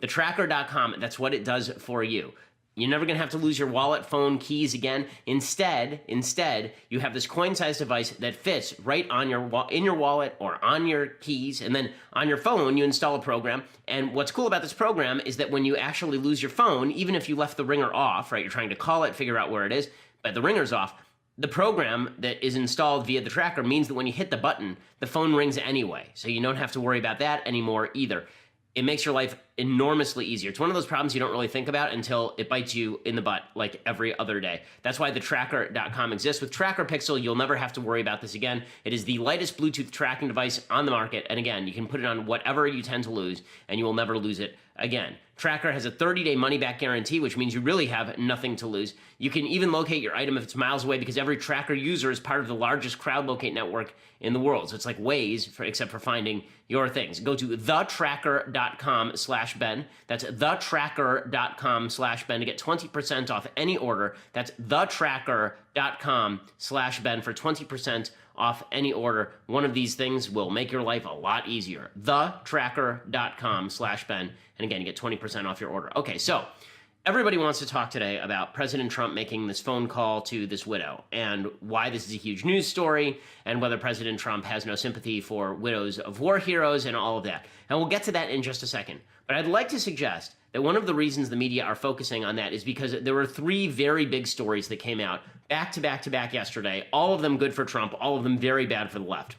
thetracker.com, that's what it does for you. You're never going to have to lose your wallet, phone, keys again. Instead, you have this coin-sized device that fits right on in your wallet or on your keys, and then on your phone, you install a program. And what's cool about this program is that when you actually lose your phone, even if you left the ringer off, right, you're trying to call it, figure out where it is, but the ringer's off, the program that is installed via the tracker means that when you hit the button, the phone rings anyway. So you don't have to worry about that anymore either. It makes your life enormously easier. It's one of those problems you don't really think about until it bites you in the butt like every other day. That's why the tracker.com exists. With Tracker Pixel, you'll never have to worry about this again. It is the lightest Bluetooth tracking device on the market. And again, you can put it on whatever you tend to lose, and you will never lose it again. Tracker has a 30-day money-back guarantee, which means you really have nothing to lose. You can even locate your item if it's miles away because every Tracker user is part of the largest crowd locate network in the world. So it's like Waze, except for finding your things. Go to thetracker.com/Ben. That's thetracker.com/Ben to get 20% off any order. That's thetracker.com/Ben for 20% off any order. One of these things will make your life a lot easier. thetracker.com/Ben. And again, you get 20% off your order. Okay, so everybody wants to talk today about President Trump making this phone call to this widow and why this is a huge news story and whether President Trump has no sympathy for widows of war heroes and all of that. And we'll get to that in just a second. But I'd like to suggest that one of the reasons the media are focusing on that is because there were three very big stories that came out back to back to back yesterday, all of them good for Trump, all of them very bad for the left.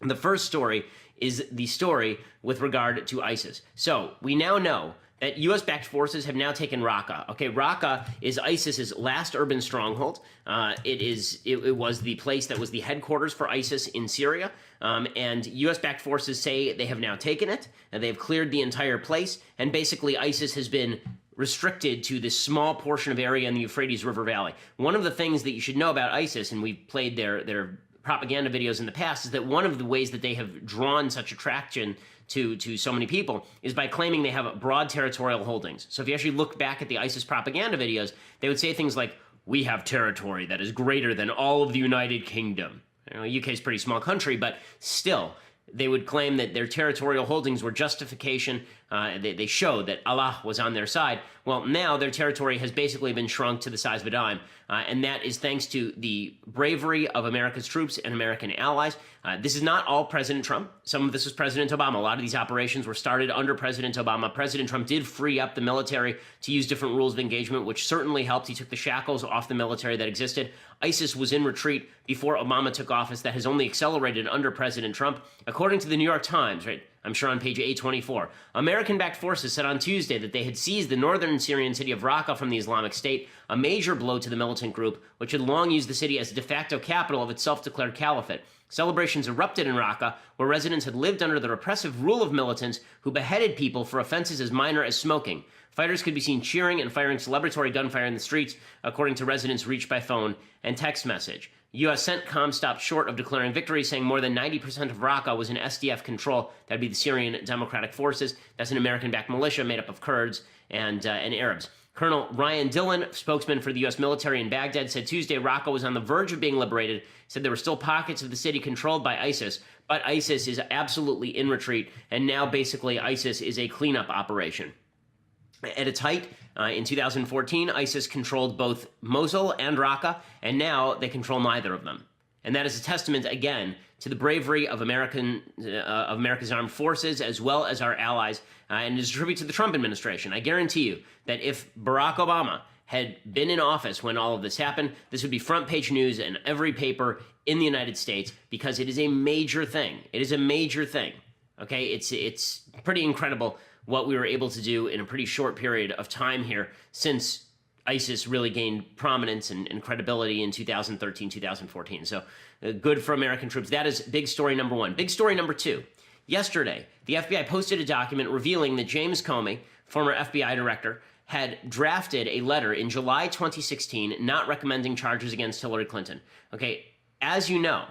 The first story is the story with regard to ISIS. So we now know that U.S.-backed forces have now taken Raqqa. Okay, Raqqa is ISIS's last urban stronghold. It was the place that was the headquarters for ISIS in Syria, and U.S.-backed forces say they have now taken it, and they've cleared the entire place, and basically ISIS has been restricted to this small portion of area in the Euphrates River Valley. One of the things that you should know about ISIS, and we've played their propaganda videos in the past, is that one of the ways that they have drawn such attraction to so many people is by claiming they have broad territorial holdings. So if you actually look back at the ISIS propaganda videos, they would say things like, we have territory that is greater than all of the United Kingdom. You know, UK is a pretty small country, but still, they would claim that their territorial holdings were justification. They showed that Allah was on their side. Well, now their territory has basically been shrunk to the size of a dime, and that is thanks to the bravery of America's troops and American allies. This is not all President Trump. Some of this was President Obama. A lot of these operations were started under President Obama. President Trump did free up the military to use different rules of engagement, which certainly helped. He took the shackles off the military that existed. ISIS was in retreat before Obama took office. That has only accelerated under President Trump. According to the New York Times, right, I'm sure on page 824, American-backed forces said on Tuesday that they had seized the northern Syrian city of Raqqa from the Islamic State, a major blow to the militant group, which had long used the city as the de facto capital of its self-declared caliphate. Celebrations erupted in Raqqa, where residents had lived under the repressive rule of militants who beheaded people for offenses as minor as smoking. Fighters could be seen cheering and firing celebratory gunfire in the streets, according to residents reached by phone and text message. U.S. CENTCOM stopped short of declaring victory, saying more than 90% of Raqqa was in SDF control. That would be the Syrian Democratic Forces. That's an American-backed militia made up of Kurds and Arabs. Colonel Ryan Dillon, spokesman for the U.S. military in Baghdad, said Tuesday Raqqa was on the verge of being liberated, said there were still pockets of the city controlled by ISIS, but ISIS is absolutely in retreat, and now basically ISIS is a cleanup operation. At its height, in 2014, ISIS controlled both Mosul and Raqqa, and now they control neither of them. And that is a testament, again, to the bravery of America's armed forces, as well as our allies, and is a tribute to the Trump administration. I guarantee you that if Barack Obama had been in office when all of this happened, this would be front page news in every paper in the United States, because it is a major thing. It is a major thing. Okay, it's pretty incredible what we were able to do in a pretty short period of time here since ISIS really gained prominence and credibility in 2013, 2014. So good for American troops. That is big story number one. Big story number two. Yesterday, the FBI posted a document revealing that James Comey, former FBI director, had drafted a letter in July 2016 not recommending charges against Hillary Clinton. Okay, as you know,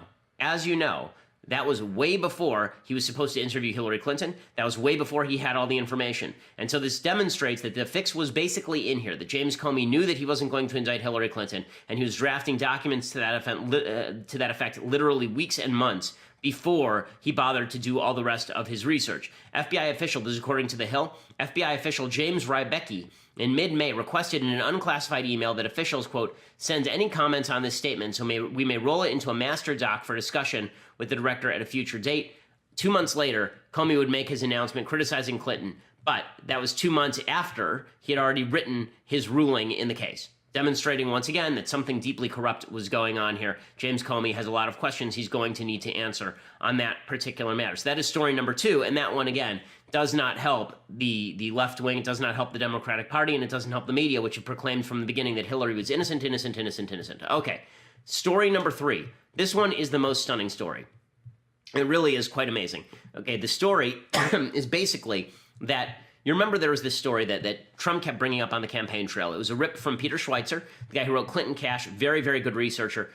that was way before he was supposed to interview Hillary Clinton. That was way before he had all the information. And so this demonstrates that the fix was basically in here, that James Comey knew that he wasn't going to indict Hillary Clinton, and he was drafting documents to that effect literally weeks and months before he bothered to do all the rest of his research. FBI official, this is according to The Hill, FBI official James Rybecki in mid-May requested in an unclassified email that officials, quote, send any comments on this statement so we may roll it into a master doc for discussion with the director at a future date. 2 months later, Comey would make his announcement criticizing Clinton, but that was 2 months after he had already written his ruling in the case, demonstrating once again that something deeply corrupt was going on here. James Comey has a lot of questions he's going to need to answer on that particular matter. So that is story number 2, and that one, again, does not help the left wing, it does not help the Democratic Party, and it doesn't help the media, which have proclaimed from the beginning that Hillary was innocent, innocent, innocent, innocent. Okay, story number 3. This one is the most stunning story. It really is quite amazing. Okay, the story is basically that you remember there was this story that Trump kept bringing up on the campaign trail. It was a rip from Peter Schweitzer, the guy who wrote Clinton Cash, very, very good researcher.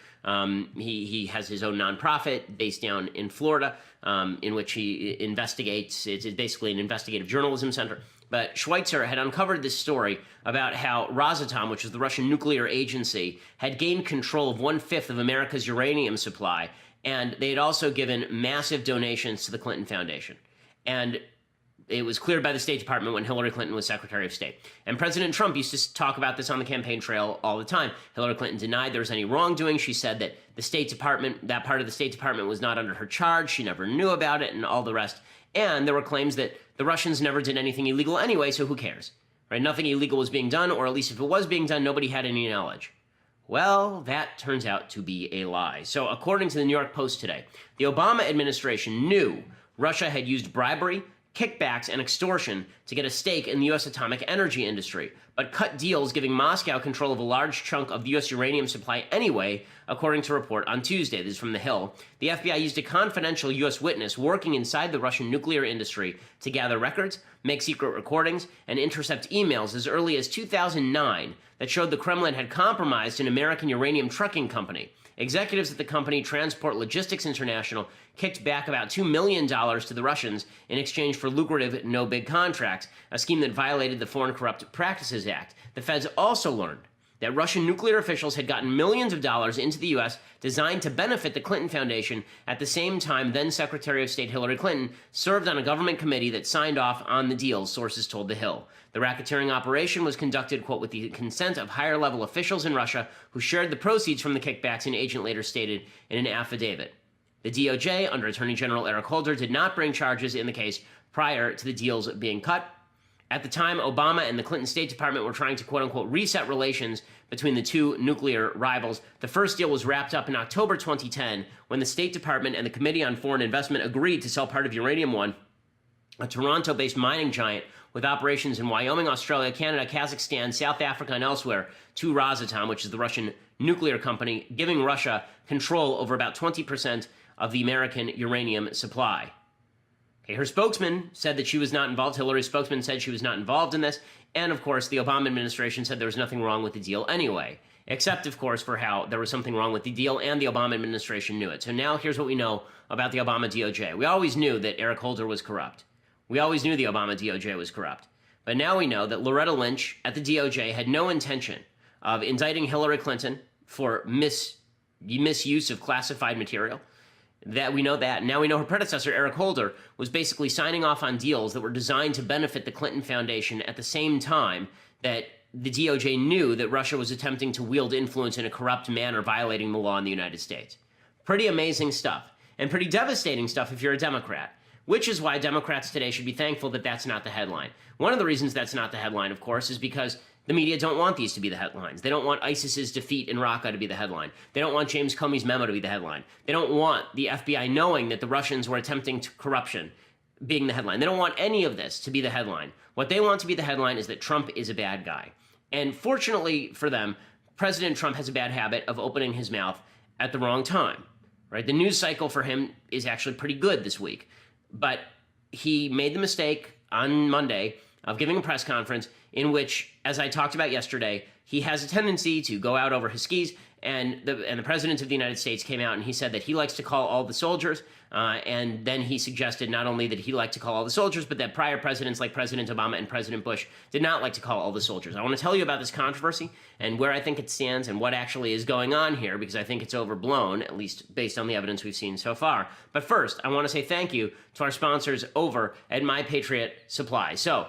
He has his own nonprofit based down in Florida, in which he investigates. It's basically an investigative journalism center. But Schweitzer had uncovered this story about how Rosatom, which is the Russian nuclear agency, had gained control of 1/5 of America's uranium supply, and they had also given massive donations to the Clinton Foundation. And it was cleared by the State Department when Hillary Clinton was Secretary of State. And President Trump used to talk about this on the campaign trail all the time. Hillary Clinton denied there was any wrongdoing. She said that the State Department, that part of the State Department was not under her charge. She never knew about it and all the rest. And there were claims that the Russians never did anything illegal anyway, so who cares? Right? Nothing illegal was being done, or at least if it was being done, nobody had any knowledge. Well, that turns out to be a lie. So according to the New York Post today, the Obama administration knew Russia had used bribery, kickbacks, and extortion to get a stake in the U.S. atomic energy industry, but cut deals giving Moscow control of a large chunk of the U.S. uranium supply anyway, according to a report on Tuesday. This is from The Hill. The FBI used a confidential U.S. witness working inside the Russian nuclear industry to gather records, make secret recordings, and intercept emails as early as 2009 that showed the Kremlin had compromised an American uranium trucking company. Executives at the company, Transport Logistics International, kicked back about $2 million to the Russians in exchange for lucrative no-bid contracts, a scheme that violated the Foreign Corrupt Practices Act. The feds also learned that Russian nuclear officials had gotten millions of dollars into the U.S. designed to benefit the Clinton Foundation. At the same time, then Secretary of State Hillary Clinton served on a government committee that signed off on the deals, sources told The Hill. The racketeering operation was conducted, quote, with the consent of higher-level officials in Russia who shared the proceeds from the kickbacks, an agent later stated in an affidavit. The DOJ, under Attorney General Eric Holder, did not bring charges in the case prior to the deals being cut. At the time, Obama and the Clinton State Department were trying to, quote-unquote, reset relations between the two nuclear rivals. The first deal was wrapped up in October 2010 when the State Department and the Committee on Foreign Investment agreed to sell part of Uranium One, a Toronto-based mining giant with operations in Wyoming, Australia, Canada, Kazakhstan, South Africa, and elsewhere, to Rosatom, which is the Russian nuclear company, giving Russia control over about 20% of the American uranium supply. Okay, her spokesman said that she was not involved. Hillary's spokesman said she was not involved in this. And, of course, the Obama administration said there was nothing wrong with the deal anyway, except, of course, for how there was something wrong with the deal, and the Obama administration knew it. So now here's what we know about the Obama DOJ. We always knew that Eric Holder was corrupt. We always knew the Obama DOJ was corrupt. But now we know that Loretta Lynch at the DOJ had no intention of indicting Hillary Clinton for misuse of classified material. That we know that. Now we know her predecessor, Eric Holder, was basically signing off on deals that were designed to benefit the Clinton Foundation at the same time that the DOJ knew that Russia was attempting to wield influence in a corrupt manner, violating the law in the United States. Pretty amazing stuff, and pretty devastating stuff if you're a Democrat, which is why Democrats today should be thankful that that's not the headline. One of the reasons that's not the headline, of course, is because the media don't want these to be the headlines. They don't want ISIS's defeat in Raqqa to be the headline. They don't want James Comey's memo to be the headline. They don't want the FBI knowing that the Russians were attempting corruption being the headline. They don't want any of this to be the headline. What they want to be the headline is that Trump is a bad guy. And fortunately for them, President Trump has a bad habit of opening his mouth at the wrong time. Right? The news cycle for him is actually pretty good this week. But he made the mistake on Monday of giving a press conference in which, as I talked about yesterday, he has a tendency to go out over his skis And the President of the United States came out and he said that he likes to call all the soldiers. And then he suggested not only that he liked to call all the soldiers, but that prior presidents like President Obama and President Bush did not like to call all the soldiers. I want to tell you about this controversy and where I think it stands and what actually is going on here, because I think it's overblown, at least based on the evidence we've seen so far. But first, I want to say thank you to our sponsors over at My Patriot Supply. So,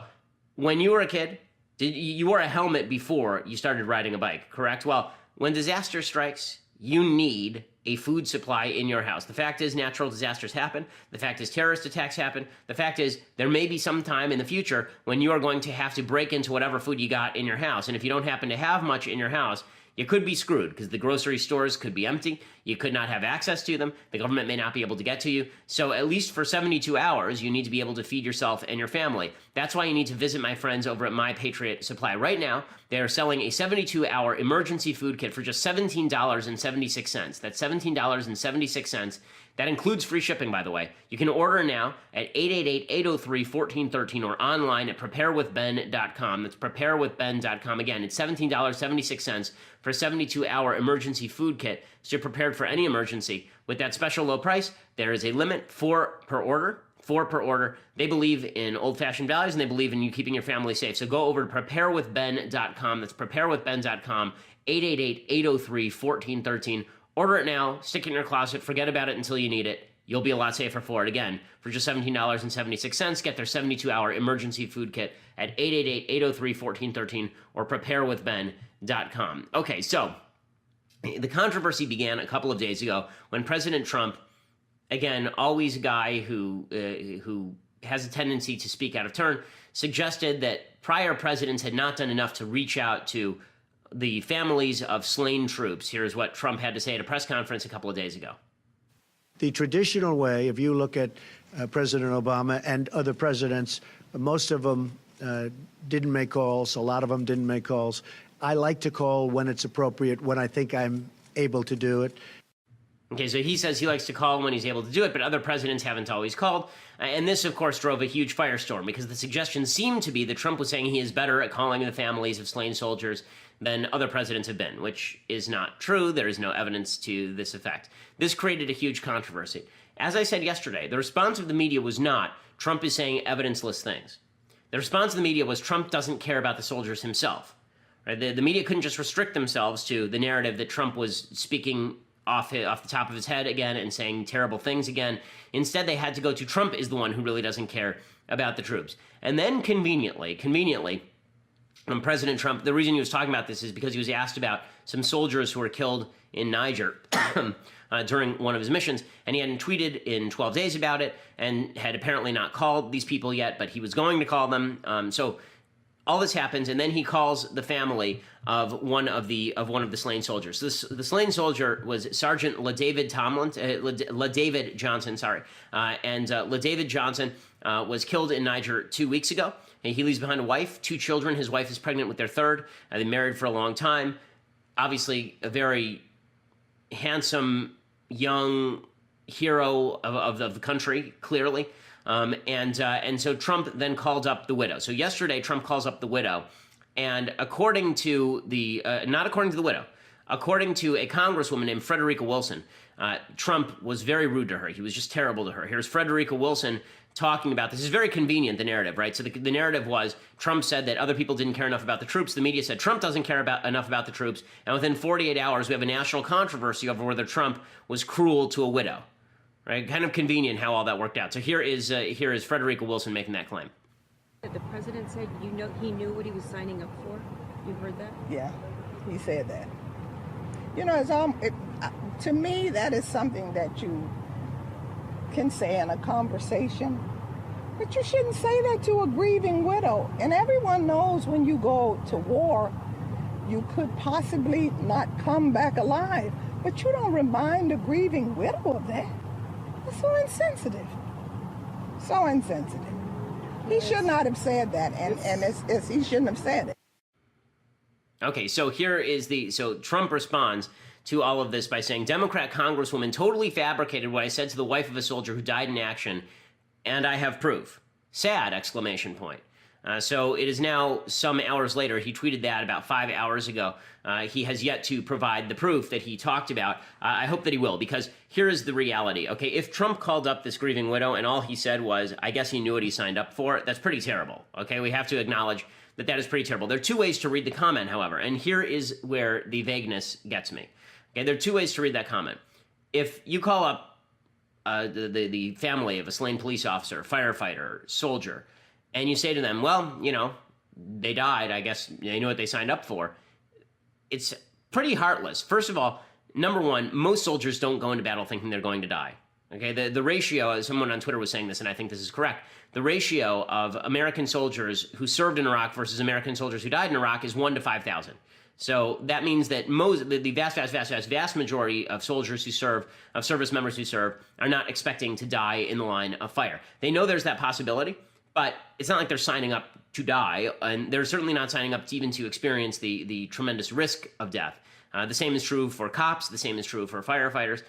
when you were a kid, you wore a helmet before you started riding a bike, correct? Well, when disaster strikes, you need a food supply in your house. The fact is, natural disasters happen. The fact is, terrorist attacks happen. The fact is, there may be some time in the future when you are going to have to break into whatever food you got in your house. And if you don't happen to have much in your house, you could be screwed because the grocery stores could be empty. You could not have access to them. The government may not be able to get to you. So at least for 72 hours, you need to be able to feed yourself and your family. That's why you need to visit my friends over at My Patriot Supply. Right now, they are selling a 72-hour emergency food kit for just $17.76. That's $17.76. That includes free shipping, by the way. You can order now at 888-803-1413 or online at preparewithben.com. That's preparewithben.com. Again, it's $17.76 for a 72-hour emergency food kit, so you're prepared for any emergency. With that special low price, there is a limit, 4 per order. 4 per order. They believe in old-fashioned values, and they believe in you keeping your family safe. So go over to preparewithben.com. That's preparewithben.com, 888-803-1413. Order it now, stick it in your closet, forget about it until you need it. You'll be a lot safer for it. Again, for just $17.76, get their 72-hour emergency food kit at 888-803-1413 or preparewithben.com. Okay, so the controversy began a couple of days ago when President Trump, again, always a guy who has a tendency to speak out of turn, suggested that prior presidents had not done enough to reach out to the families of slain troops. Here's what Trump had to say at a press conference a couple of days ago. The traditional way, if you look at President Obama and other presidents, most of them didn't make calls. A lot of them didn't make calls. I like to call when it's appropriate, when I think I'm able to do it. Okay, so he says he likes to call when he's able to do it, but other presidents haven't always called. And this, of course, drove a huge firestorm because the suggestion seemed to be that Trump was saying he is better at calling the families of slain soldiers than other presidents have been, which is not true. There is no evidence to this effect. This created a huge controversy. As I said yesterday, the response of the media was not, Trump is saying evidenceless things. The response of the media was, Trump doesn't care about the soldiers himself. Right? The media couldn't just restrict themselves to the narrative that Trump was speaking off the top of his head again and saying terrible things again. Instead, they had to go to Trump is the one who really doesn't care about the troops. And then conveniently, President Trump, the reason he was talking about this is because he was asked about some soldiers who were killed in Niger during one of his missions, and he hadn't tweeted in 12 days about it and had apparently not called these people yet, but he was going to call them. So all this happens, and then he calls the family of one of the slain soldiers. The slain soldier was Sergeant LaDavid Johnson, and LaDavid Johnson was killed in Niger 2 weeks ago. He leaves behind a wife, 2 children. His wife is pregnant with their third. They married for a long time. Obviously, a very handsome, young hero of the country, clearly. And so Trump then called up the widow. So yesterday, Trump calls up the widow. And according to not according to the widow, according to a congresswoman named Frederica Wilson, Trump was very rude to her. He was just terrible to her. Here's Frederica Wilson talking about this. Is very convenient, the narrative, right? So the narrative was Trump said that other people didn't care enough about the troops. The media said Trump doesn't care enough about the troops. And within 48 hours, we have a national controversy over whether Trump was cruel to a widow. Right? Kind of convenient how all that worked out. So here is Frederica Wilson making that claim. The president said he knew what he was signing up for. You heard that? Yeah, he said that. You know, to me, that is something that you can say in a conversation, but you shouldn't say that to a grieving widow. And everyone knows when you go to war, you could possibly not come back alive, but you don't remind a grieving widow of that. That's so insensitive. So insensitive. He should not have said that, and he shouldn't have said it. Okay, so so Trump responds to all of this by saying, Democrat Congresswoman totally fabricated what I said to the wife of a soldier who died in action, and I have proof. Sad, exclamation point. So it is now some hours later. He tweeted that about 5 hours ago. He has yet to provide the proof that he talked about. I hope that he will, because here is the reality. Okay, if Trump called up this grieving widow and all he said was, I guess he knew what he signed up for, that's pretty terrible. Okay, we have to acknowledge that that is pretty terrible. There are two ways to read the comment, however, and here is where the vagueness gets me. Okay, there are two ways to read that comment. If you call up the family of a slain police officer, firefighter, soldier, and you say to them, well, you know, they died, I guess they knew what they signed up for, it's pretty heartless. First of all, number one, most soldiers don't go into battle thinking they're going to die. Okay, the ratio, someone on Twitter was saying this, and I think this is correct, the ratio of American soldiers who served in Iraq versus American soldiers who died in Iraq is 1 to 5,000. So that means that the vast majority of soldiers who serve, of service members who serve, are not expecting to die in the line of fire. They know there's that possibility, but it's not like they're signing up to die, and they're certainly not signing up to even to experience the tremendous risk of death. The same is true for cops. The same is true for firefighters.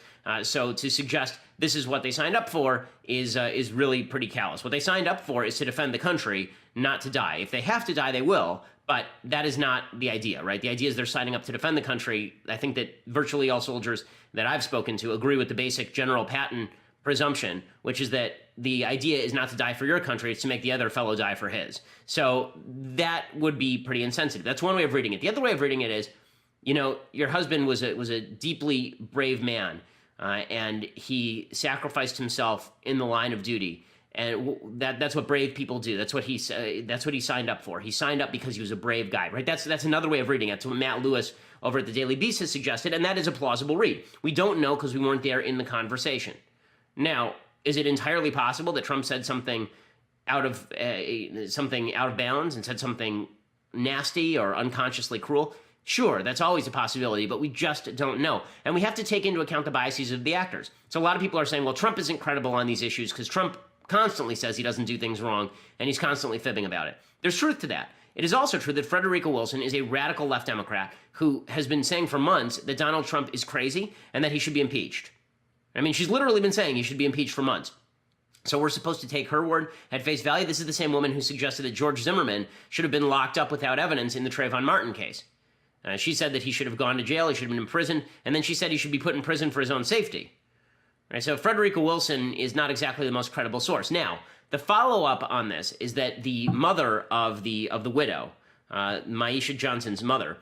So to suggest this is what they signed up for is really pretty callous. What they signed up for is to defend the country, not to die. If they have to die, they will. But that is not the idea, right? The idea is they're signing up to defend the country. I think that virtually all soldiers that I've spoken to agree with the basic General Patton presumption, which is that the idea is not to die for your country, it's to make the other fellow die for his. So that would be pretty insensitive. That's one way of reading it. The other way of reading it is, you know, your husband was a deeply brave man, and he sacrificed himself in the line of duty. And that's what brave people do. That's what he signed up for. He signed up because he was a brave guy, right? That's another way of reading it. That's what Matt Lewis over at the Daily Beast has suggested, and that is a plausible read. We don't know because we weren't there in the conversation. Now, is it entirely possible that Trump said something out of bounds and said something nasty or unconsciously cruel? Sure, that's always a possibility, but we just don't know. And we have to take into account the biases of the actors. So a lot of people are saying, well, Trump isn't credible on these issues because Trump constantly says he doesn't do things wrong, and he's constantly fibbing about it. There's truth to that. It is also true that Frederica Wilson is a radical left Democrat who has been saying for months that Donald Trump is crazy and that he should be impeached. I mean, she's literally been saying he should be impeached for months. So we're supposed to take her word at face value. This is the same woman who suggested that George Zimmerman should have been locked up without evidence in the Trayvon Martin case. She said that he should have gone to jail, he should have been in prison, and then she said he should be put in prison for his own safety. Right, so Frederica Wilson is not exactly the most credible source. Now, the follow-up on this is that the mother of the widow, Maisha Johnson's mother,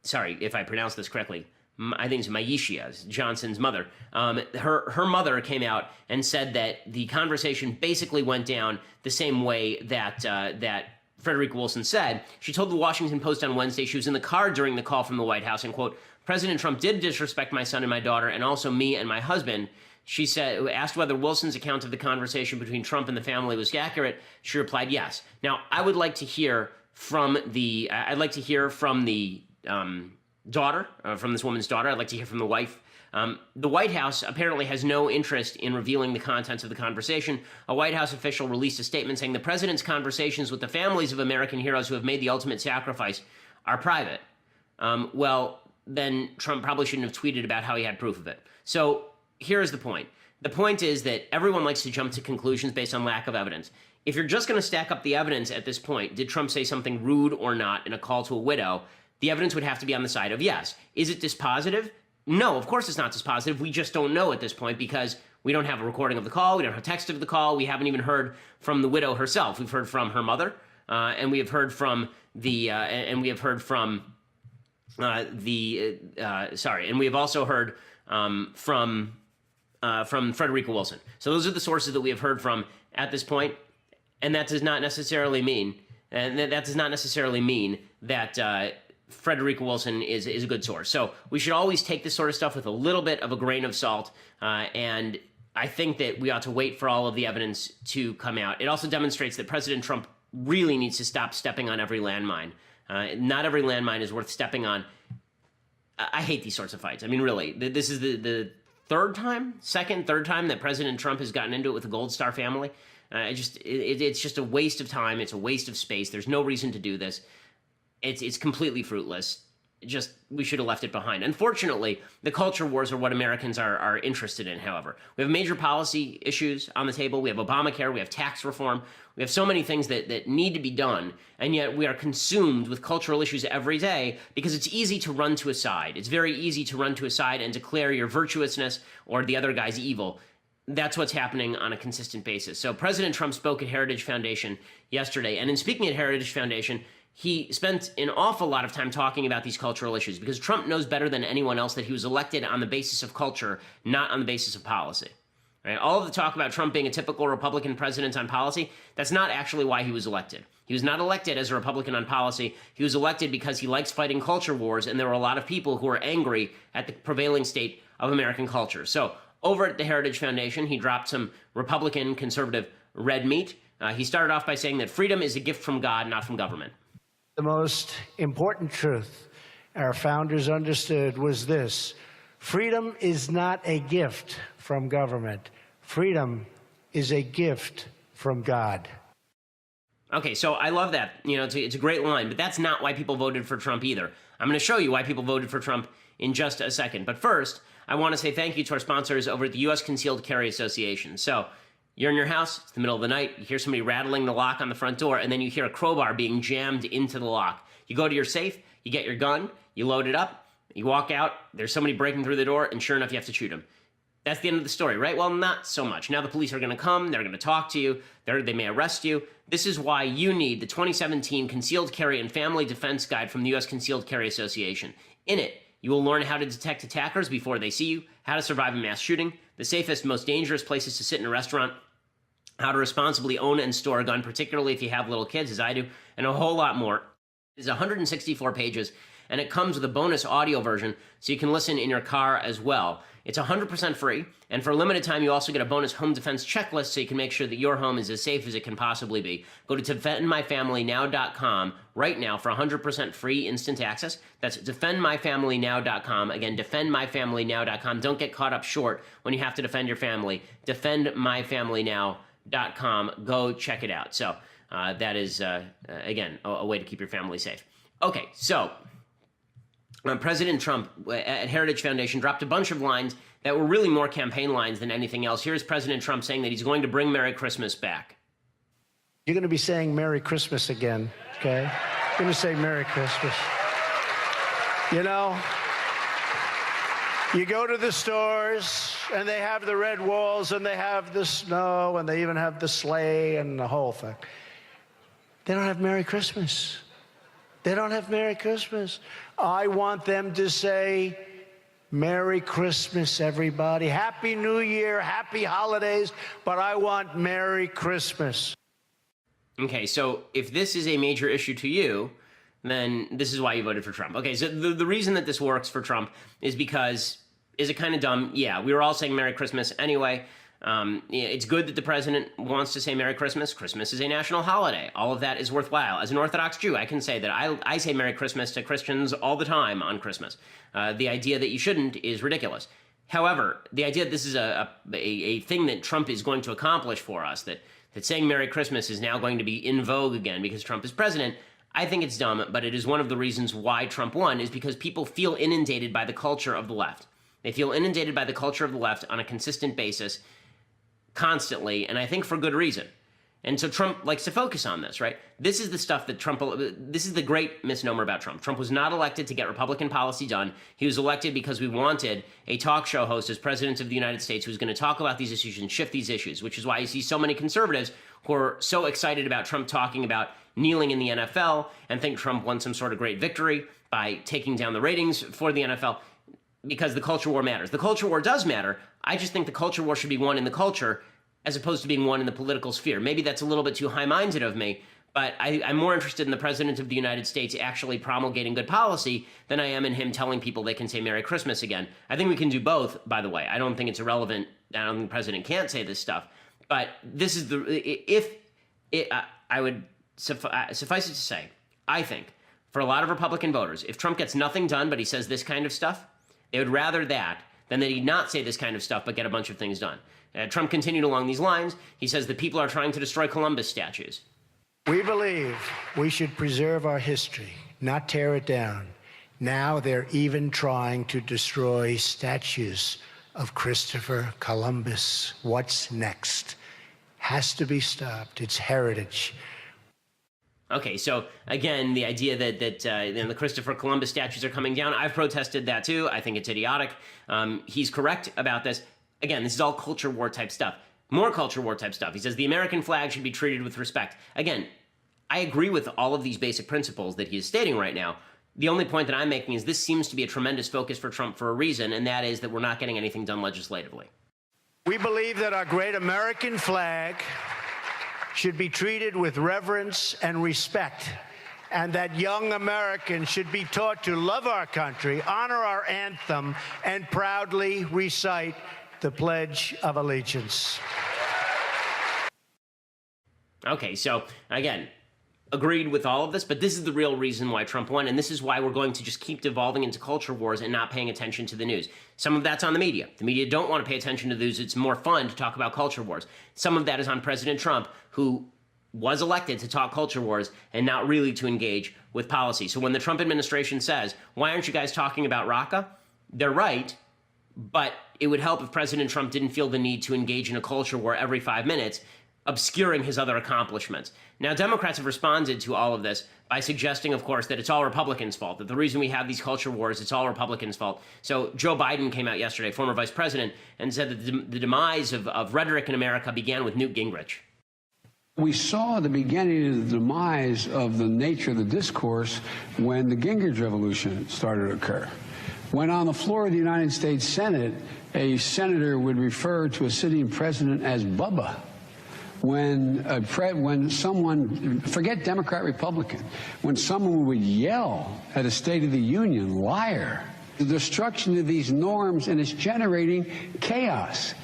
sorry if I pronounce this correctly, I think it's Maisha Johnson's mother. Her mother came out and said that the conversation basically went down the same way that Frederica Wilson said. She told the Washington Post on Wednesday she was in the car during the call from the White House and, quote, President Trump did disrespect my son and my daughter and also me and my husband. She said, asked whether Wilson's account of the conversation between Trump and the family was accurate. She replied, yes. Now, I would like to hear from the daughter, from this woman's daughter. I'd like to hear from the wife. The White House apparently has no interest in revealing the contents of the conversation. A White House official released a statement saying the president's conversations with the families of American heroes who have made the ultimate sacrifice are private. Well, then Trump probably shouldn't have tweeted about how he had proof of it. So here's the point. The point is that everyone likes to jump to conclusions based on lack of evidence. If you're just going to stack up the evidence at this point, did Trump say something rude or not in a call to a widow, the evidence would have to be on the side of yes. Is it dispositive? No, of course it's not dispositive. We just don't know at this point because we don't have a recording of the call. We don't have text of the call. We haven't even heard from the widow herself. We've heard from her mother, and we have heard from and we have also heard from Frederica Wilson. So those are the sources that we have heard from at this point, and that does not necessarily mean that Frederica Wilson is a good source. So we should always take this sort of stuff with a little bit of a grain of salt, and I think that we ought to wait for all of the evidence to come out. It also demonstrates that President Trump really needs to stop stepping on every landmine. Not every landmine is worth stepping on. I hate these sorts of fights. I mean, really, this is the third time that President Trump has gotten into it with the Gold Star family. It's just a waste of time. It's a waste of space. There's no reason to do this. It's completely fruitless. we should have left it behind. Unfortunately, the culture wars are what Americans are interested in, however. We have major policy issues on the table. We have Obamacare. We have tax reform. We have so many things that need to be done, and yet we are consumed with cultural issues every day because it's easy to run to a side. It's very easy to run to a side and declare your virtuousness or the other guy's evil. That's what's happening on a consistent basis. So President Trump spoke at Heritage Foundation yesterday, and in speaking at Heritage Foundation, he spent an awful lot of time talking about these cultural issues because Trump knows better than anyone else that he was elected on the basis of culture, not on the basis of policy. Right? All of the talk about Trump being a typical Republican president on policy, that's not actually why he was elected. He was not elected as a Republican on policy. He was elected because he likes fighting culture wars, and there were a lot of people who are angry at the prevailing state of American culture. So over at the Heritage Foundation, he dropped some Republican conservative red meat. He started off by saying that freedom is a gift from God, not from government. The most important truth our founders understood was this: freedom is not a gift from government. Freedom is a gift from God. Okay, so I love that. You know, it's a great line, but that's not why people voted for Trump either. I'm going to show you why people voted for Trump in just a second. But first, I want to say thank you to our sponsors over at the U.S. Concealed Carry Association. So you're in your house, it's the middle of the night, you hear somebody rattling the lock on the front door, and then you hear a crowbar being jammed into the lock. You go to your safe, you get your gun, you load it up, you walk out, there's somebody breaking through the door, and sure enough, you have to shoot him. That's the end of the story, right? Well, not so much. Now the police are going to come, they're going to talk to you, they may arrest you. This is why you need the 2017 Concealed Carry and Family Defense Guide from the U.S. Concealed Carry Association. In it, you will learn how to detect attackers before they see you, how to survive a mass shooting, the safest, most dangerous places to sit in a restaurant, how to responsibly own and store a gun, particularly if you have little kids, as I do, and a whole lot more. It's 164 pages, and it comes with a bonus audio version, so you can listen in your car as well. It's 100% free, and for a limited time, you also get a bonus home defense checklist so you can make sure that your home is as safe as it can possibly be. Go to defendmyfamilynow.com right now for 100% free instant access. That's defendmyfamilynow.com. Again, defendmyfamilynow.com. Don't get caught up short when you have to defend your family. Defendmyfamilynow.com. Go check it out. So that is, again, a way to keep your family safe. Okay, so President Trump at Heritage Foundation dropped a bunch of lines that were really more campaign lines than anything else. Here's President Trump saying that he's going to bring Merry Christmas back. You're going to be saying Merry Christmas again, okay? You're going to say Merry Christmas. You know, you go to the stores, and they have the red walls, and they have the snow, and they even have the sleigh and the whole thing. They don't have Merry Christmas. They don't have Merry Christmas. I want them to say, Merry Christmas, everybody. Happy New Year, happy holidays, but I want Merry Christmas. Okay, so if this is a major issue to you, then this is why you voted for Trump. Okay, so the reason that this works for Trump is because, is it kind of dumb? Yeah, we were all saying Merry Christmas anyway. It's good that the president wants to say Merry Christmas. Christmas is a national holiday. All of that is worthwhile. As an Orthodox Jew, I can say that I say Merry Christmas to Christians all the time on Christmas. The idea that you shouldn't is ridiculous. However, the idea that this is a thing that Trump is going to accomplish for us, that saying Merry Christmas is now going to be in vogue again because Trump is president, I think it's dumb, but it is one of the reasons why Trump won, is because people feel inundated by the culture of the left. They feel inundated by the culture of the left on a consistent basis, constantly, and I think for good reason. And so Trump likes to focus on this, right? This is the stuff that this is the great misnomer about Trump. Trump was not elected to get Republican policy done. He was elected because we wanted a talk show host as president of the United States who's going to talk about these issues and shift these issues, which is why you see so many conservatives who are so excited about Trump talking about kneeling in the NFL and think Trump won some sort of great victory by taking down the ratings for the NFL, because the culture war matters. The culture war does matter. I just think the culture war should be won in the culture as opposed to being won in the political sphere. Maybe that's a little bit too high-minded of me, but I'm more interested in the president of the United States actually promulgating good policy than I am in him telling people they can say Merry Christmas again. I think we can do both, by the way. I don't think it's irrelevant. I don't think the president can't say this stuff. But this is I would suffice it to say, I think, for a lot of Republican voters, if Trump gets nothing done but he says this kind of stuff, they would rather that than that he not say this kind of stuff but get a bunch of things done. Trump continued along these lines. He says that people are trying to destroy Columbus statues. We believe we should preserve our history, not tear it down. Now they're even trying to destroy statues of Christopher Columbus. What's next? Has to be stopped. It's heritage. Okay, so again, the idea that the Christopher Columbus statues are coming down, I've protested that too. I think it's idiotic. He's correct about this. Again, this is all culture war type stuff. More culture war type stuff. He says the American flag should be treated with respect. Again, I agree with all of these basic principles that he is stating right now. The only point that I'm making is this seems to be a tremendous focus for Trump for a reason, and that is that we're not getting anything done legislatively. We believe that our great American flag should be treated with reverence and respect, and that young Americans should be taught to love our country, honor our anthem, and proudly recite the Pledge of Allegiance. Okay, so again, agreed with all of this, but this is the real reason why Trump won, and this is why we're going to just keep devolving into culture wars and not paying attention to the news. Some of that's on the media. The media don't want to pay attention to the news. It's more fun to talk about culture wars. Some of that is on President Trump, who was elected to talk culture wars and not really to engage with policy. So when the Trump administration says, why aren't you guys talking about Raqqa? They're right, but it would help if President Trump didn't feel the need to engage in a culture war every 5 minutes, obscuring his other accomplishments. Now, Democrats have responded to all of this by suggesting, of course, that it's all Republicans' fault, that the reason we have these culture wars, it's all Republicans' fault. So Joe Biden came out yesterday, former vice president, and said that the demise of rhetoric in America began with Newt Gingrich. We saw the beginning of the demise of the nature of the discourse when the Gingrich Revolution started to occur. When on the floor of the United States Senate, a senator would refer to a sitting president as Bubba. When someone, forget Democrat, Republican, when someone would yell at a State of the Union, liar, the destruction of these norms, and it's generating chaos.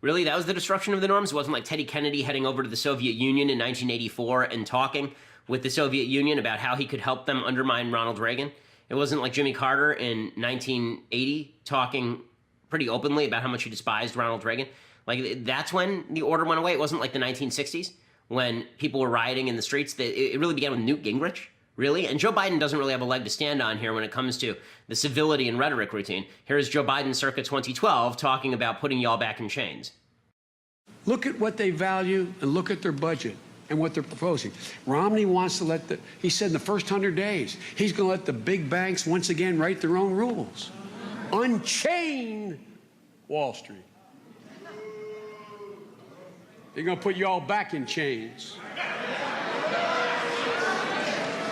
Really? That was the destruction of the norms? It wasn't like Teddy Kennedy heading over to the Soviet Union in 1984 and talking with the Soviet Union about how he could help them undermine Ronald Reagan? It wasn't like Jimmy Carter in 1980 talking pretty openly about how much he despised Ronald Reagan? Like, that's when the order went away. It wasn't like the 1960s when people were rioting in the streets. It really began with Newt Gingrich, really. And Joe Biden doesn't really have a leg to stand on here when it comes to the civility and rhetoric routine. Here is Joe Biden circa 2012 talking about putting y'all back in chains. Look at what they value and look at their budget and what they're proposing. Romney wants to he said in the first 100 days, he's going to let the big banks once again write their own rules. Unchain Wall Street. They're going to put you all back in chains.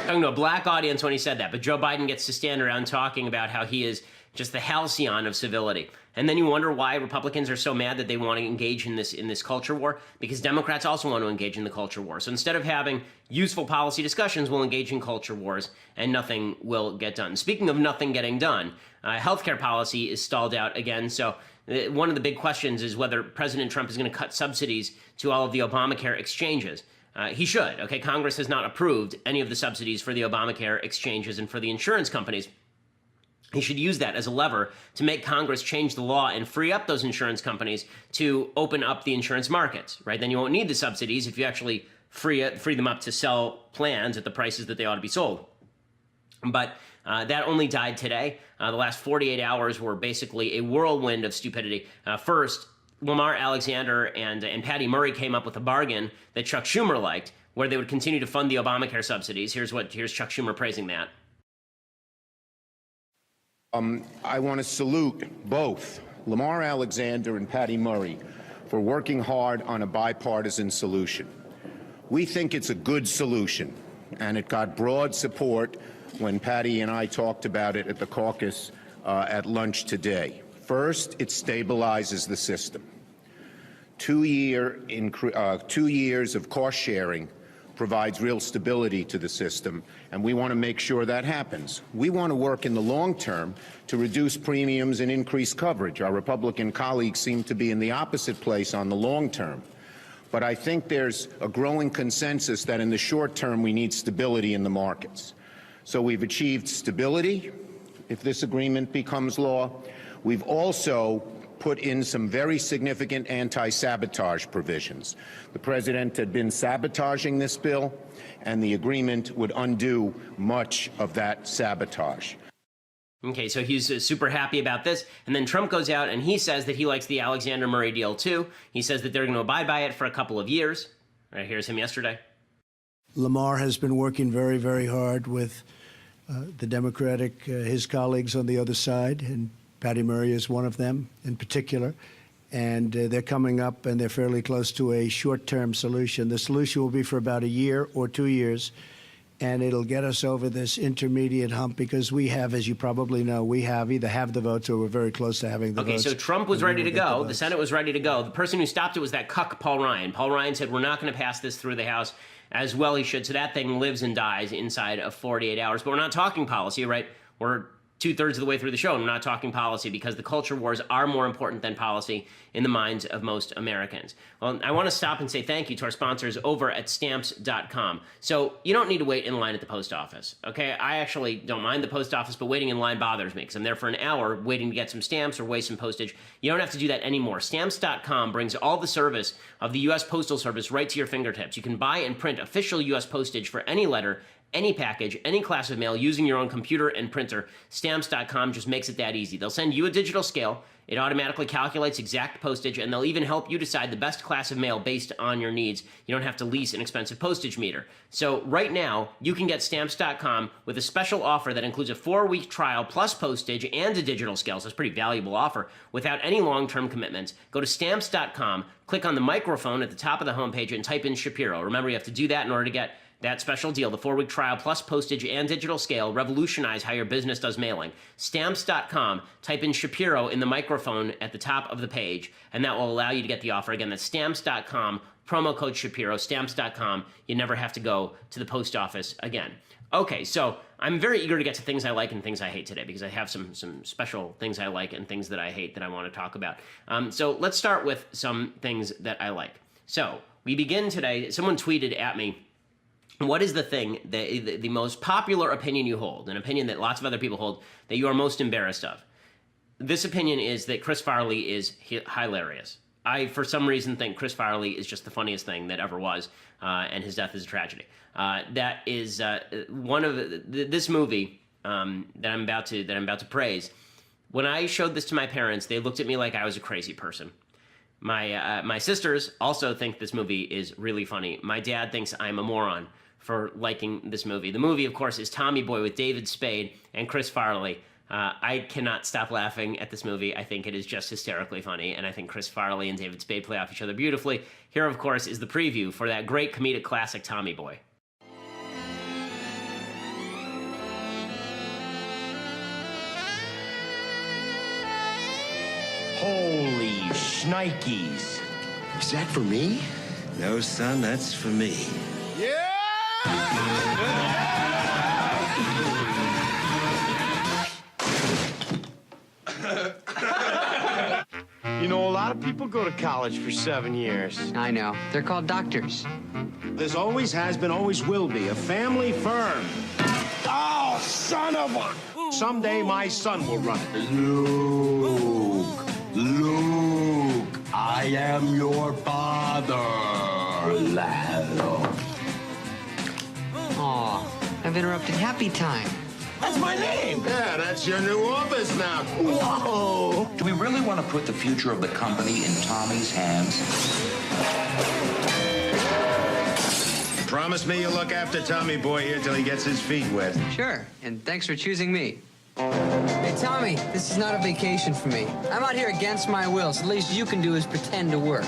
Talking to a black audience when he said that, but Joe Biden gets to stand around talking about how he is just the halcyon of civility. And then you wonder why Republicans are so mad that they want to engage in this culture war, because Democrats also want to engage in the culture war. So instead of having useful policy discussions, we'll engage in culture wars and nothing will get done. Speaking of nothing getting done, healthcare policy is stalled out again. So one of the big questions is whether President Trump is going to cut subsidies to all of the Obamacare exchanges. He should. Okay, Congress has not approved any of the subsidies for the Obamacare exchanges and for the insurance companies. He should use that as a lever to make Congress change the law and free up those insurance companies to open up the insurance markets, right? Then you won't need the subsidies if you actually free them up to sell plans at the prices that they ought to be sold. But that only died today. The last 48 hours were basically a whirlwind of stupidity. First, Lamar Alexander and Patty Murray came up with a bargain that Chuck Schumer liked, where they would continue to fund the Obamacare subsidies. Here's Chuck Schumer praising that. I want to salute both Lamar Alexander and Patty Murray for working hard on a bipartisan solution. We think it's a good solution, and it got broad support when Patty and I talked about it at the caucus at lunch today. First, it stabilizes the system. 2 years of cost sharing provides real stability to the system, and we want to make sure that happens. We want to work in the long term to reduce premiums and increase coverage. Our Republican colleagues seem to be in the opposite place on the long term. But I think there's a growing consensus that in the short term we need stability in the markets. So we've achieved stability if this agreement becomes law. We've also put in some very significant anti-sabotage provisions. The president had been sabotaging this bill, and the agreement would undo much of that sabotage. Okay, so he's super happy about this. And then Trump goes out and he says that he likes the Alexander Murray deal too. He says that they're going to abide by it for a couple of years. Right, here's him yesterday. Lamar has been working very, very hard with the Democratic, his colleagues on the other side, and Patty Murray is one of them in particular. And they're coming up and they're fairly close to a short-term solution. The solution will be for about a year or 2 years. And it'll get us over this intermediate hump because we have, as you probably know, we either have the votes or we're very close to having the votes. Okay, so Trump was ready to go. The Senate was ready to go. The person who stopped it was that cuck, Paul Ryan. Paul Ryan said, we're not going to pass this through the House. As well he should. So that thing lives and dies inside of 48 hours. But we're not talking policy, right? We're two-thirds of the way through the show, and we're not talking policy because the culture wars are more important than policy in the minds of most Americans. Well, I want to stop and say thank you to our sponsors over at Stamps.com. So you don't need to wait in line at the post office, okay? I actually don't mind the post office, but waiting in line bothers me because I'm there for an hour waiting to get some stamps or waste some postage. You don't have to do that anymore. Stamps.com brings all the service of the U.S. Postal Service right to your fingertips. You can buy and print official U.S. postage for any letter, any package, any class of mail using your own computer and printer. Stamps.com just makes it that easy. They'll send you a digital scale. It automatically calculates exact postage, and they'll even help you decide the best class of mail based on your needs. You don't have to lease an expensive postage meter. So right now, you can get Stamps.com with a special offer that includes a 4-week trial plus postage and a digital scale. So it's a pretty valuable offer without any long-term commitments. Go to Stamps.com, click on the microphone at the top of the homepage, and type in Shapiro. Remember, you have to do that in order to get that special deal, the 4-week trial plus postage and digital scale. Revolutionize how your business does mailing. Stamps.com, type in Shapiro in the microphone at the top of the page, and that will allow you to get the offer. Again, that's Stamps.com, promo code Shapiro, Stamps.com. You never have to go to the post office again. Okay, so I'm very eager to get to things I like and things I hate today because I have some special things I like and things that I hate that I want to talk about. So let's start with some things that I like. So we begin today. Someone tweeted at me, what is the thing, the most popular opinion you hold, an opinion that lots of other people hold, that you are most embarrassed of? This opinion is that Chris Farley is hilarious. I, for some reason, think Chris Farley is just the funniest thing that ever was, and his death is a tragedy. That is one of this movie that I'm about to praise. When I showed this to my parents, they looked at me like I was a crazy person. My sisters also think this movie is really funny. My dad thinks I'm a moron for liking this movie. The movie, of course, is Tommy Boy with David Spade and Chris Farley. I cannot stop laughing at this movie. I think it is just hysterically funny, and I think Chris Farley and David Spade play off each other beautifully. Here, of course, is the preview for that great comedic classic, Tommy Boy. Holy shnikes. Is that for me? No, son, that's for me. Yeah! You know, a lot of people go to college for 7 years. I know. They're called doctors. There's always has been, always will be, a family firm. Oh, son of a... Someday my son will run it. Luke, I am your father. Aw, I've interrupted happy time. That's my name. Yeah, that's your new office now. Whoa. Do we really want to put the future of the company in Tommy's hands? Promise me you'll look after Tommy Boy here till he gets his feet wet. Sure, and thanks for choosing me. Hey, Tommy, this is not a vacation for me. I'm out here against my will, so the least you can do is pretend to work.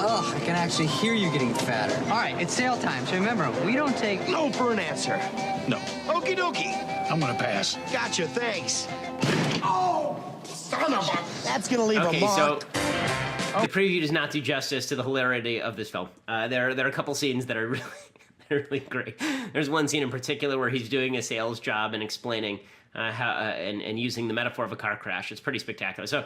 Ugh, I can actually hear you getting fatter. All right, it's sale time, so remember, we don't take No for an answer. No. Okie dokie. I'm gonna pass. Gotcha, thanks. Oh, son of a... That's gonna leave a Okay, mark. so the preview does not do justice to the hilarity of this film. There are a couple scenes that are really, they're really great. There's one scene in particular where he's doing a sales job and explaining how and using the metaphor of a car crash. It's pretty spectacular. So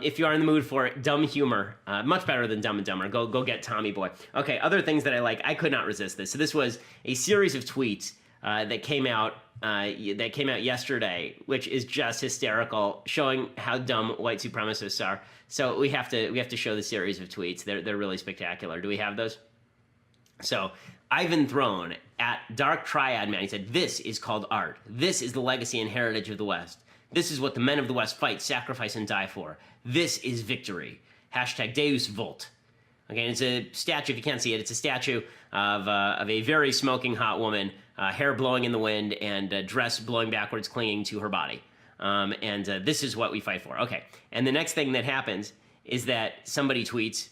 if you are in the mood for dumb humor, much better than Dumb and Dumber, go get Tommy Boy. Okay, other things that I like. I could not resist this. So this was a series of tweets that came out yesterday, which is just hysterical, showing how dumb white supremacists are. So we have to show the series of tweets. They're really spectacular. Do we have those? So Ivan Throne at Dark Triad Man, he said, "This is called art. This is the legacy and heritage of the West. This is what the men of the West fight, sacrifice, and die for. This is victory. Hashtag Deus Vult." Okay, and it's a statue. If you can't see it, it's a statue of a very smoking hot woman, hair blowing in the wind, and dress blowing backwards, clinging to her body. This is what we fight for. Okay, and the next thing that happens is that somebody tweets,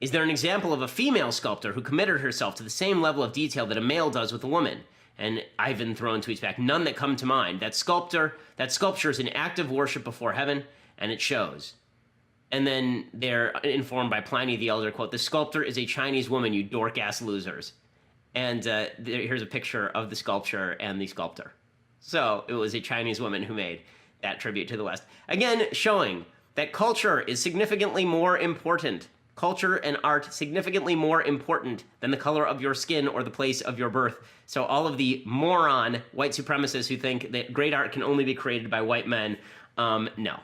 "Is there an example of a female sculptor who committed herself to the same level of detail that a male does with a woman?" And Ivan Throne tweets back, "None that come to mind. That sculpture is an act of worship before heaven, and it shows." And then they're informed by Pliny the Elder, quote, "The sculptor is a Chinese woman, you dork-ass losers." And here's a picture of the sculpture and the sculptor. So it was a Chinese woman who made that tribute to the West. Again, showing that culture is significantly more important. Culture and art significantly more important than the color of your skin or the place of your birth. So all of the moron white supremacists who think that great art can only be created by white men, no.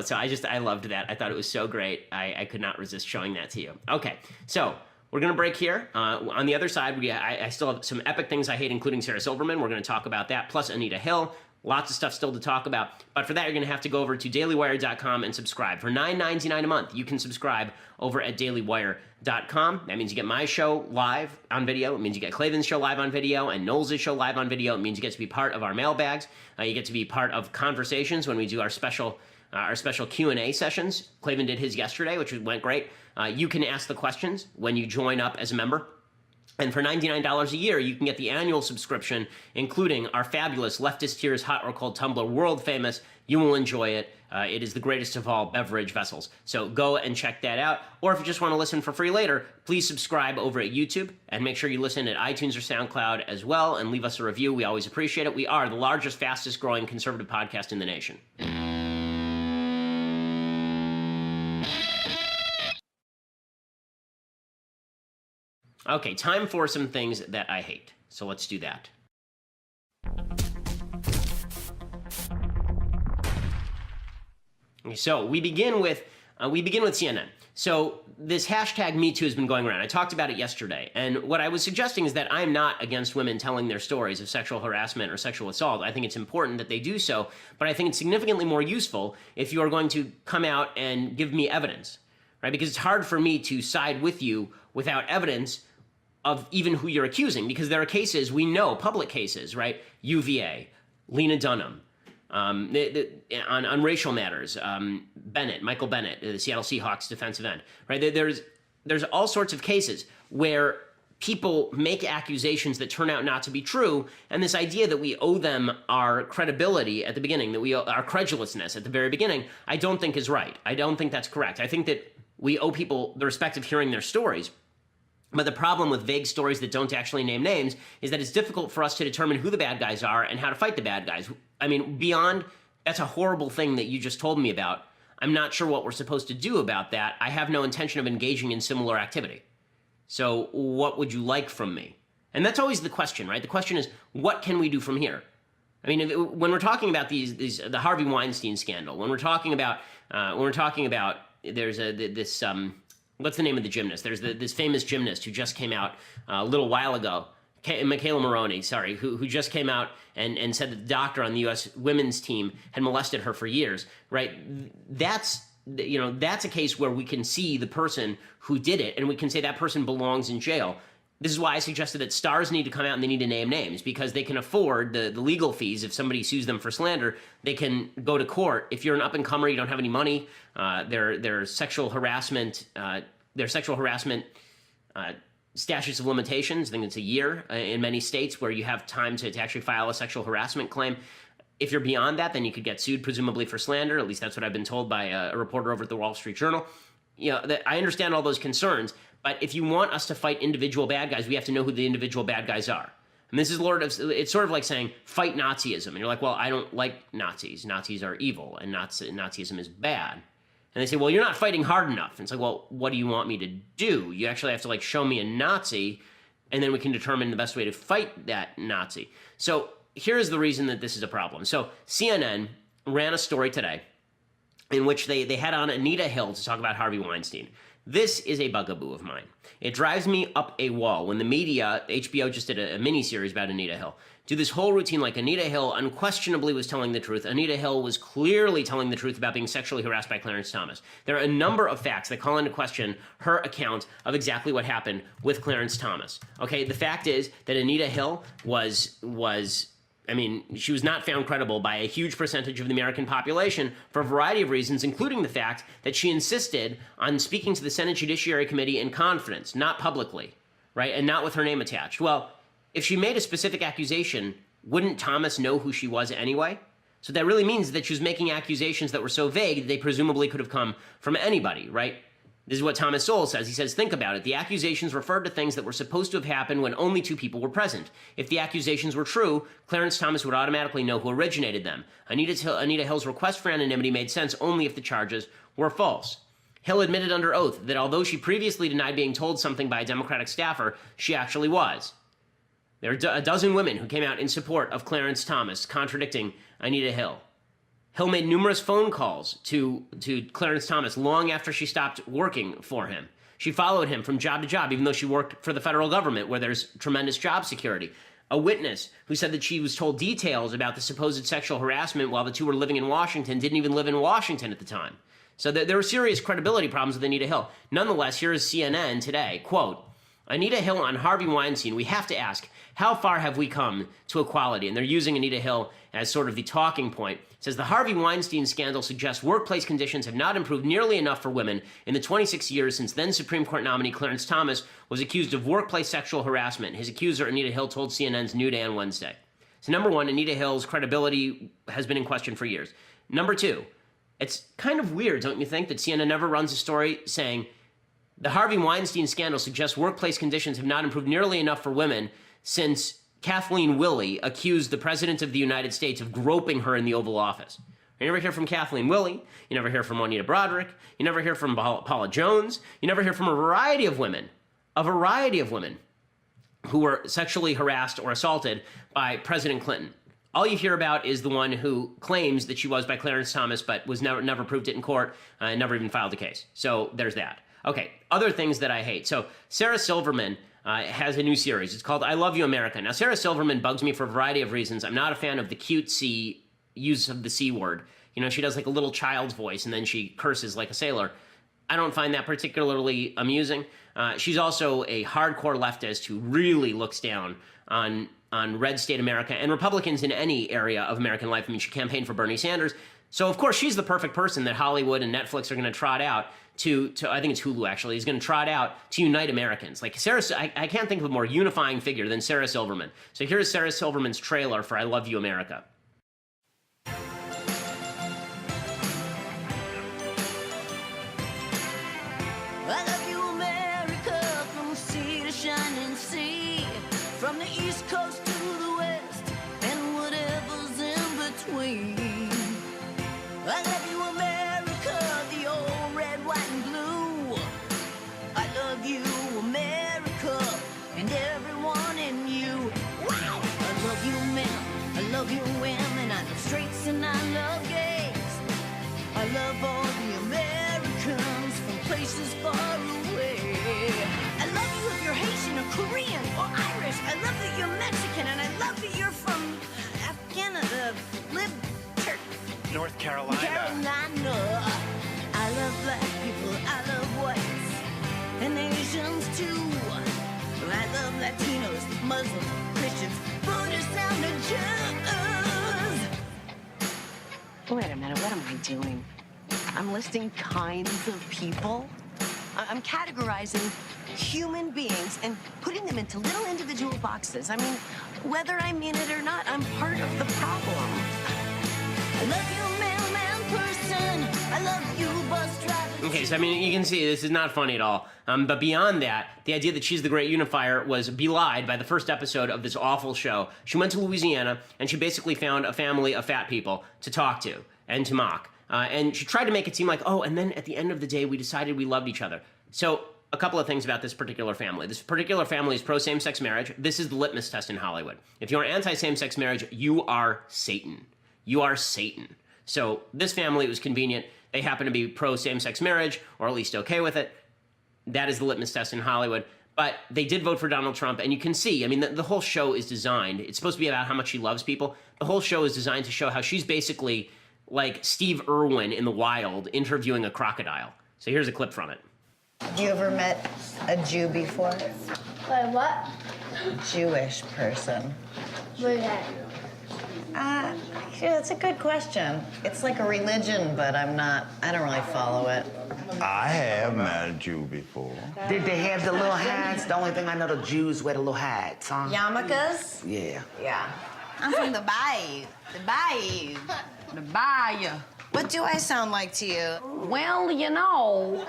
So I loved that. I thought it was so great. I could not resist showing that to you. Okay, so we're going to break here. On the other side, I still have some epic things I hate, including Sarah Silverman. We're going to talk about that, plus Anita Hill. Lots of stuff still to talk about. But for that, you're going to have to go over to dailywire.com and subscribe. For $9.99 a month, you can subscribe over at dailywire.com. That means you get my show live on video. It means you get Clavin's show live on video and Knowles' show live on video. It means you get to be part of our mailbags. You get to be part of conversations when we do our special Q&A sessions. Clavin did his yesterday, which went great. You can ask the questions when you join up as a member. And for $99 a year, you can get the annual subscription, including our fabulous Leftist Tears Hot or Cold Tumbler, world famous. You will enjoy it. It is the greatest of all beverage vessels. So go and check that out. Or if you just want to listen for free later, please subscribe over at YouTube and make sure you listen at iTunes or SoundCloud as well and leave us a review. We always appreciate it. We are the largest, fastest growing conservative podcast in the nation. Okay, time for some things that I hate. So let's do that. Okay, so we begin with CNN. So this hashtag #MeToo has been going around. I talked about it yesterday, and what I was suggesting is that I'm not against women telling their stories of sexual harassment or sexual assault. I think it's important that they do so, but I think it's significantly more useful if you are going to come out and give me evidence, right? Because it's hard for me to side with you without evidence of even who you're accusing, because there are cases, we know, public cases, right? UVA, Lena Dunham, on racial matters, Michael Bennett, the Seattle Seahawks defensive end, right? There's all sorts of cases where people make accusations that turn out not to be true, and this idea that we owe them our credibility at the beginning, that we owe our credulousness at the very beginning, I don't think is right. I don't think that's correct. I think that we owe people the respect of hearing their stories. But the problem with vague stories that don't actually name names is that it's difficult for us to determine who the bad guys are and how to fight the bad guys. I mean, beyond, that's a horrible thing that you just told me about. I'm not sure what we're supposed to do about that. I have no intention of engaging in similar activity. So what would you like from me? And that's always the question, right? The question is, what can we do from here? I mean, when we're talking about the Harvey Weinstein scandal, when we're talking about there's this what's the name of the gymnast? There's this famous gymnast who just came out a little while ago, Michaela Maroney, who just came out and said that the doctor on the U.S. women's team had molested her for years, right? That's a case where we can see the person who did it, and we can say that person belongs in jail. This is why I suggested that stars need to come out and they need to name names, because they can afford the legal fees. If somebody sues them for slander, they can go to court. If you're an up-and-comer, you don't have any money, their sexual harassment statutes of limitations, I think it's a year in many states where you have time to actually file a sexual harassment claim. If you're beyond that, then you could get sued, presumably for slander. At least that's what I've been told by a reporter over at the Wall Street Journal. I understand all those concerns, but if you want us to fight individual bad guys, we have to know who the individual bad guys are. And this is it's sort of like saying, fight Nazism. And you're like, well, I don't like Nazis. Nazis are evil, and Nazism is bad. And they say, well, you're not fighting hard enough. And it's like, well, what do you want me to do? You actually have to show me a Nazi and then we can determine the best way to fight that Nazi. So here's the reason that this is a problem. So CNN ran a story today in which they had on Anita Hill to talk about Harvey Weinstein. This is a bugaboo of mine. It drives me up a wall when the media, HBO just did a mini-series about Anita Hill, do this whole routine like Anita Hill unquestionably was telling the truth. Anita Hill was clearly telling the truth about being sexually harassed by Clarence Thomas. There are a number of facts that call into question her account of exactly what happened with Clarence Thomas. Okay, the fact is that Anita Hill she was not found credible by a huge percentage of the American population for a variety of reasons, including the fact that she insisted on speaking to the Senate Judiciary Committee in confidence, not publicly, right, and not with her name attached. Well, if she made a specific accusation, wouldn't Thomas know who she was anyway? So that really means that she was making accusations that were so vague that they presumably could have come from anybody, right? This is what Thomas Sowell says. He says, think about it. The accusations referred to things that were supposed to have happened when only two people were present. If the accusations were true, Clarence Thomas would automatically know who originated them. Anita Hill's request for anonymity made sense only if the charges were false. Hill admitted under oath that although she previously denied being told something by a Democratic staffer, she actually was. There are a dozen women who came out in support of Clarence Thomas, contradicting Anita Hill. Hill made numerous phone calls to Clarence Thomas long after she stopped working for him. She followed him from job to job, even though she worked for the federal government, where there's tremendous job security. A witness who said that she was told details about the supposed sexual harassment while the two were living in Washington didn't even live in Washington at the time. So there were serious credibility problems with Anita Hill. Nonetheless, here is CNN today, quote, Anita Hill on Harvey Weinstein, we have to ask, how far have we come to equality? And they're using Anita Hill as sort of the talking point. It says the Harvey Weinstein scandal suggests workplace conditions have not improved nearly enough for women in the 26 years since then Supreme Court nominee Clarence Thomas was accused of workplace sexual harassment. His accuser, Anita Hill, told CNN's New Day on Wednesday. So number one, Anita Hill's credibility has been in question for years. Number two, it's kind of weird, don't you think, that CNN never runs a story saying the Harvey Weinstein scandal suggests workplace conditions have not improved nearly enough for women since Kathleen Willey accused the President of the United States of groping her in the Oval Office. You never hear from Kathleen Willey. You never hear from Juanita Broderick. You never hear from Paula Jones. You never hear from a variety of women who were sexually harassed or assaulted by President Clinton. All you hear about is the one who claims that she was by Clarence Thomas, but was never proved it in court and never even filed a case. So there's that. Okay, other things that I hate. So Sarah Silverman has a new series. It's called I Love You, America. Now, Sarah Silverman bugs me for a variety of reasons. I'm not a fan of the cutesy use of the C word. You know, she does like a little child's voice and then she curses like a sailor. I don't find that particularly amusing. She's also a hardcore leftist who really looks down on red state America and Republicans in any area of American life. I mean, she campaigned for Bernie Sanders. So, of course, she's the perfect person that Hollywood and Netflix are going to trot out to I think it's Hulu, actually, is going to trot out to unite Americans. Like, I can't think of a more unifying figure than Sarah Silverman. So here's Sarah Silverman's trailer for I Love You, America. I love you, America, from the sea to shining sea, from the East Coast to the West, and whatever's in between. I love you, America, the old red, white, and blue. I love you, America, and everyone in you. Wow! I love you, men, I love you, women, I love straights and I love gays. I love all the Americans from places far away. I love you if you're Haitian or Korean or Irish. I love that you're Mexican, and I love that you're from Afghanistan, North Carolina. I love black people, I love whites, and Asians too. I love Latinos, Muslims, Christians, Buddhists, and the Jews. Wait a minute, what am I doing? I'm listing kinds of people. I'm categorizing human beings and putting them into little individual boxes. I mean, whether I mean it or not, I'm part of the problem. I love you, mailman person. I love you, bus driver. Okay, so I mean, you can see this is not funny at all. But beyond that, the idea that she's the great unifier was belied by the first episode of this awful show. She went to Louisiana, and she basically found a family of fat people to talk to and to mock. And she tried to make it seem like, oh, and then at the end of the day, we decided we loved each other. So a couple of things about this particular family. This particular family is pro same-sex marriage. This is the litmus test in Hollywood. If you're anti-same-sex marriage, you are Satan. You are Satan. So this family, it was convenient. They happen to be pro same-sex marriage, or at least okay with it. That is the litmus test in Hollywood. But they did vote for Donald Trump, and you can see, I mean, the whole show is designed. It's supposed to be about how much she loves people. The whole show is designed to show how she's basically like Steve Irwin in the wild interviewing a crocodile. So here's a clip from it. You ever met a Jew before? Wait, what? Jewish person. What is that? Yeah, that's a good question. It's like a religion, but I don't really follow it. I have met a Jew before. Did they have the little hats? The only thing I know, the Jews wear the little hats, huh? Yarmulkes? Yeah. Yeah. I'm from the Bayou. The Bayou. The Bayou. What do I sound like to you? Well, you know.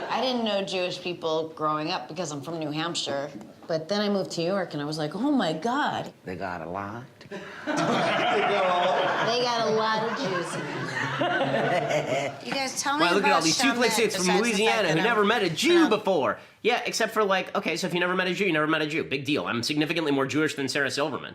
I didn't know Jewish people growing up because I'm from New Hampshire. But then I moved to New York and I was like, oh my God. They got a lot. They got a lot of Jews. You guys tell me Wow, look at all these Shawnette, duplexes from besides the Louisiana fact who that never met a Jew I'm- before. Yeah, except for like, okay, so if you never met a Jew, you never met a Jew. Big deal. I'm significantly more Jewish than Sarah Silverman.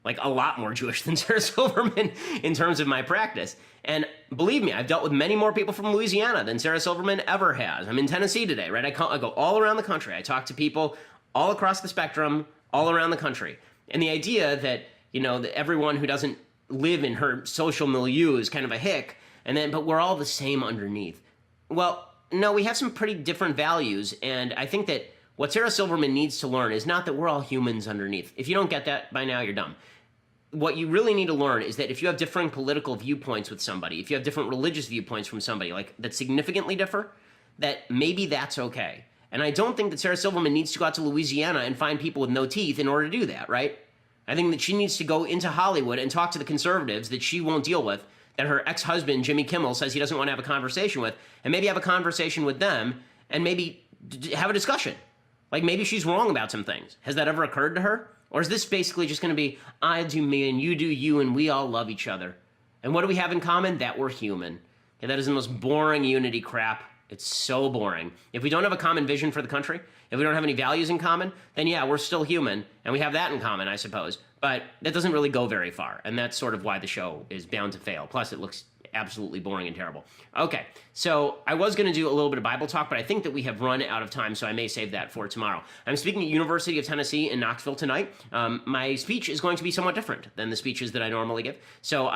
Like, a lot more Jewish than Sarah Silverman in terms of my practice. And believe me, I've dealt with many more people from Louisiana than Sarah Silverman ever has. I'm in Tennessee today, right? I go all around the country. I talk to people all across the spectrum, all around the country. And the idea that, you know, that everyone who doesn't live in her social milieu is kind of a hick, but we're all the same underneath. Well, no, we have some pretty different values, and I think that what Sarah Silverman needs to learn is not that we're all humans underneath. If you don't get that by now, you're dumb. What you really need to learn is that if you have differing political viewpoints with somebody, if you have different religious viewpoints from somebody, like that significantly differ, that maybe that's okay. And I don't think that Sarah Silverman needs to go out to Louisiana and find people with no teeth in order to do that, right? I think that she needs to go into Hollywood and talk to the conservatives that she won't deal with, that her ex-husband, Jimmy Kimmel, says he doesn't want to have a conversation with, and maybe have a conversation with them and maybe have a discussion. Like, maybe she's wrong about some things. Has that ever occurred to her? Or is this basically just going to be, I do me and you do you and we all love each other? And what do we have in common? That we're human. Okay, that is the most boring unity crap. It's so boring. If we don't have a common vision for the country, if we don't have any values in common, then yeah, we're still human, and we have that in common, I suppose. But that doesn't really go very far, and that's sort of why the show is bound to fail. Plus, it looks absolutely boring and terrible. Okay, so I was going to do a little bit of Bible talk, but I think that we have run out of time, so I may save that for tomorrow. I'm speaking at University of Tennessee in Knoxville tonight. My speech is going to be somewhat different than the speeches that I normally give, so